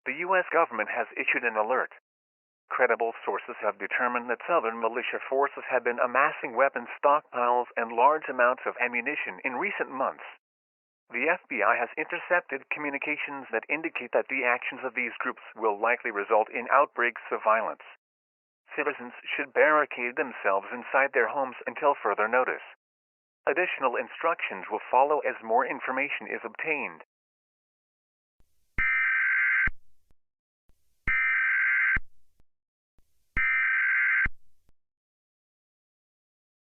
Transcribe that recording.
The U.S. government has issued an alert. Credible sources have determined that Southern militia forces have been amassing weapons stockpiles and large amounts of ammunition in recent months. The FBI has intercepted communications that indicate that the actions of these groups will likely result in outbreaks of violence. Citizens should barricade themselves inside their homes until further notice. Additional instructions will follow as more information is obtained.